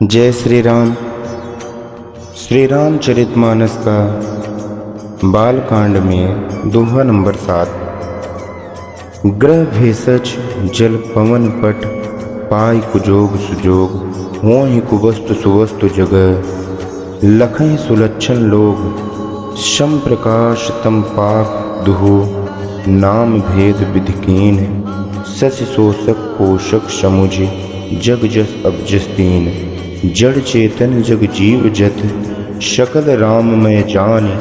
जय श्री राम। श्री रामचरितमानस का बालकांड में दोहा नंबर 7। ग्रह भेषज जल पवन पट पाय कुजोग सुजोग होहि कुवस्तु सुवस्तु जगह लखहि सुलक्षण लोग शम प्रकाश तम पाक दुहो नाम भेद विधिकीन शशि शोषक पोषक समुझ जग जस अबजस तीन जड़ चेतन जग जीव जत शकल राममय जानि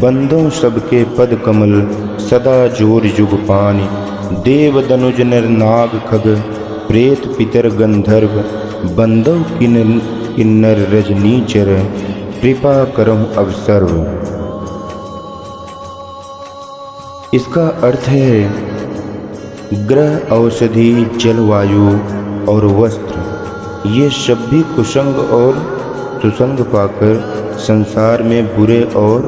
बंदों सबके पद कमल सदा जोर जुग पानि देव दनुज नर नाग खग प्रेत पितर गंधर्व बंदौ किन्नर रजनीचर कृपा करहु अब सर्व। इसका अर्थ है ग्रह औषधि जलवायु और वस्त्र ये सब भी कुसंग और सुसंग पाकर संसार में बुरे और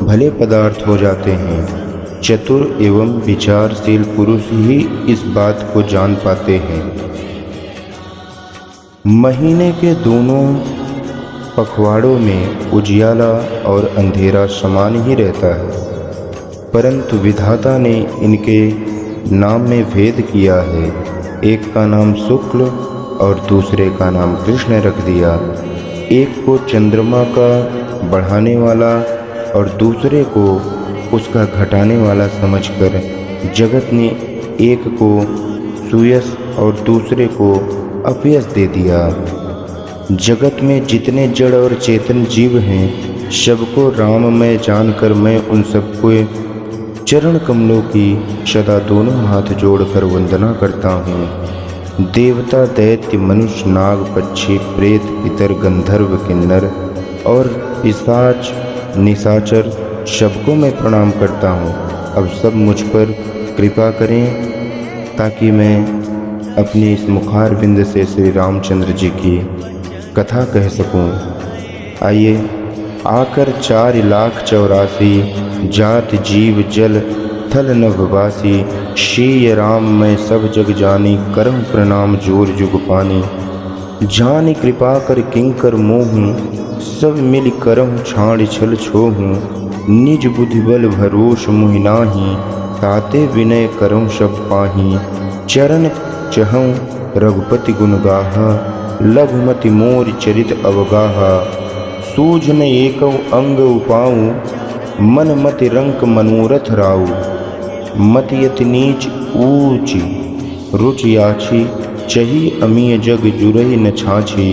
भले पदार्थ हो जाते हैं। चतुर एवं विचारशील पुरुष ही इस बात को जान पाते हैं। महीने के दोनों पखवाड़ों में उजियाला और अंधेरा समान ही रहता है, परंतु विधाता ने इनके नाम में भेद किया है। एक का नाम शुक्ल और दूसरे का नाम कृष्ण रख दिया। एक को चंद्रमा का बढ़ाने वाला और दूसरे को उसका घटाने वाला समझकर जगत ने एक को सुयश और दूसरे को अपयश दे दिया। जगत में जितने जड़ और चेतन जीव हैं, सबको राममय जानकर मैं उन सबको चरण कमलों की सदा दोनों हाथ जोड़कर वंदना करता हूँ। देवता दैत्य मनुष्य नाग पक्षी प्रेत पितर गंधर्व किन्नर और पिशाच निशाचर सबको मैं प्रणाम करता हूँ। अब सब मुझ पर कृपा करें ताकि मैं अपनी इस मुखारबिंद से श्री रामचंद्र जी की कथा कह सकूँ। आइए आकर 4,84,000 जात जीव जल थल नभवासी शीय राम मैं सब जग जानी करम प्रणाम जोर जुग पानी जानी कृपा कर किंकर मोहूँ सब मिल करम छाड़ छल छोहूँ निज बुद्धि बल भरोस मुहि नाही ताते विनय करम सब पाही चरण चहूँ रघुपति गुण गाहा लघुमति मोर चरित अवगाहा सूझ न एकौ अंग उपाऊँ मन मति रंक मनोरथ राऊ मति यति नीच ऊंच रुचि आछी चही अमीय जग जुरही न छाछी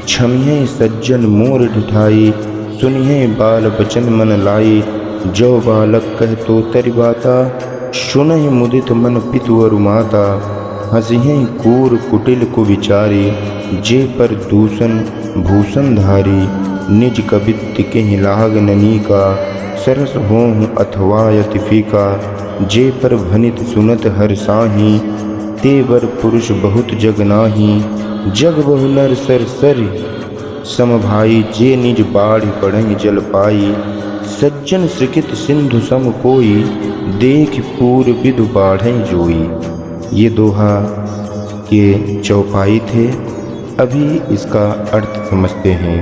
छमिहे सज्जन मोर ढिठाई सुनिहे बाल बचन मन लाई जो बालक कह तो तरि बाता सुनहि मुदित मन पितु अरु माता हंसिहे कूर कुटिल को विचारी जे पर दूषण भूषण धारी निज कवित्त के लाग ननी का सरस हों अथवा यति फीका जे पर भनित सुनत हर साही तेवर पुरुष बहुत जग नाही जग बहु नर सर सरि समभाई जे निज बाढ़ पढ़हि जल पाई सज्जन श्रिकित सिंधु सम कोई देख पूर विदु बाढ़ जोई। ये दोहा के चौपाई थे। अभी इसका अर्थ समझते हैं।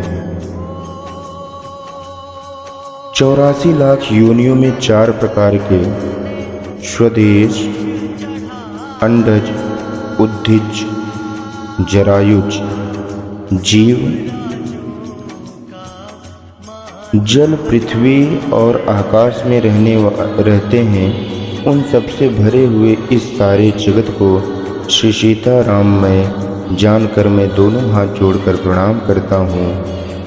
84 लाख योनियों में 4 प्रकार के स्वदेश अंडज उद्भिज जरायुज जीव जल पृथ्वी और आकाश में रहते हैं। उन सबसे भरे हुए इस सारे जगत को श्री सीताराम में जानकर मैं दोनों हाथ जोड़कर प्रणाम करता हूँ।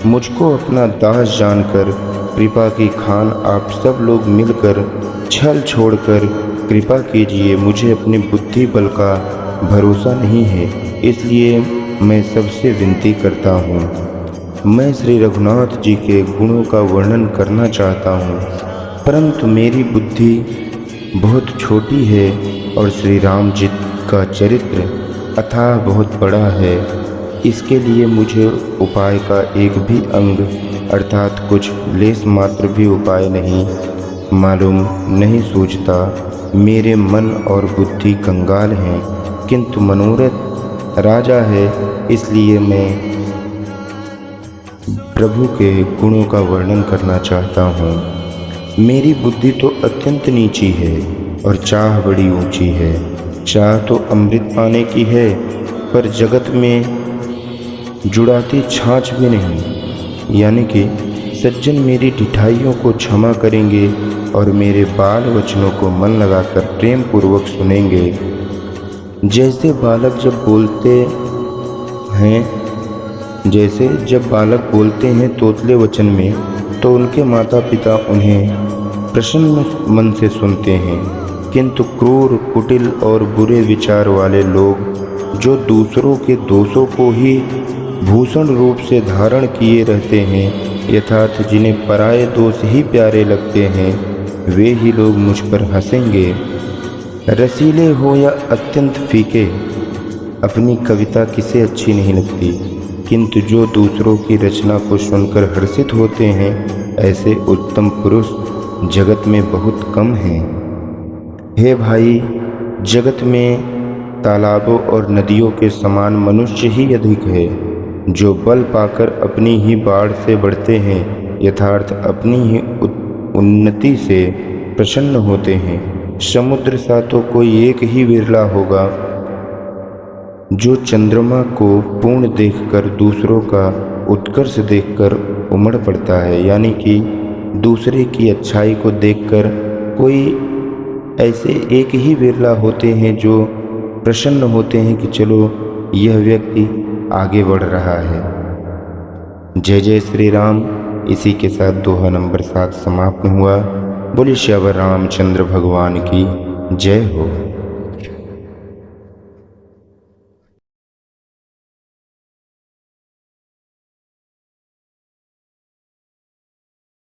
मुझको अपना दास जानकर कृपा की खान आप सब लोग मिलकर छल छोड़कर कृपा कीजिए। मुझे अपनी बुद्धि बल का भरोसा नहीं है, इसलिए मैं सबसे विनती करता हूँ। मैं श्री रघुनाथ जी के गुणों का वर्णन करना चाहता हूँ, परंतु मेरी बुद्धि बहुत छोटी है और श्री राम जी का चरित्र अथाह बहुत बड़ा है। इसके लिए मुझे उपाय का एक भी अंग अर्थात कुछ लेस मात्र भी उपाय नहीं मालूम नहीं सूझता। मेरे मन और बुद्धि कंगाल हैं, किंतु मनोरथ राजा है, इसलिए मैं प्रभु के गुणों का वर्णन करना चाहता हूँ। मेरी बुद्धि तो अत्यंत नीची है और चाह बड़ी ऊंची है। चाह तो अमृत पाने की है, पर जगत में जुड़ाती छाछ भी नहीं। यानी कि सज्जन मेरी ढिठाइयों को क्षमा करेंगे और मेरे बाल वचनों को मन लगाकर प्रेम पूर्वक सुनेंगे। जैसे जब बालक बोलते हैं तोतले वचन में, तो उनके माता पिता उन्हें प्रसन्न मन से सुनते हैं। किंतु क्रूर, कुटिल और बुरे विचार वाले लोग, जो दूसरों के दोषों को ही भूषण रूप से धारण किए रहते हैं, यथार्थ जिन्हें पराये दोष ही प्यारे लगते हैं, वे ही लोग मुझ पर हंसेंगे। रसीले हो या अत्यंत फीके, अपनी कविता किसे अच्छी नहीं लगती, किंतु जो दूसरों की रचना को सुनकर हर्षित होते हैं, ऐसे उत्तम पुरुष जगत में बहुत कम हैं। हे भाई, जगत में तालाबों और नदियों के समान मनुष्य ही अधिक है, जो बल पाकर अपनी ही बाढ़ से बढ़ते हैं, यथार्थ अपनी ही उन्नति से प्रसन्न होते हैं। समुद्र सा तो कोई एक ही विरला होगा, जो चंद्रमा को पूर्ण देखकर दूसरों का उत्कर्ष देखकर उमड़ पड़ता है। यानी कि दूसरे की अच्छाई को देखकर कोई ऐसे एक ही विरला होते हैं जो प्रसन्न होते हैं कि चलो यह व्यक्ति आगे बढ़ रहा है। जय जय श्री राम। इसी के साथ दोहा नंबर 7 समाप्त हुआ। बोलिए श्यावर रामचंद्र भगवान की जय हो।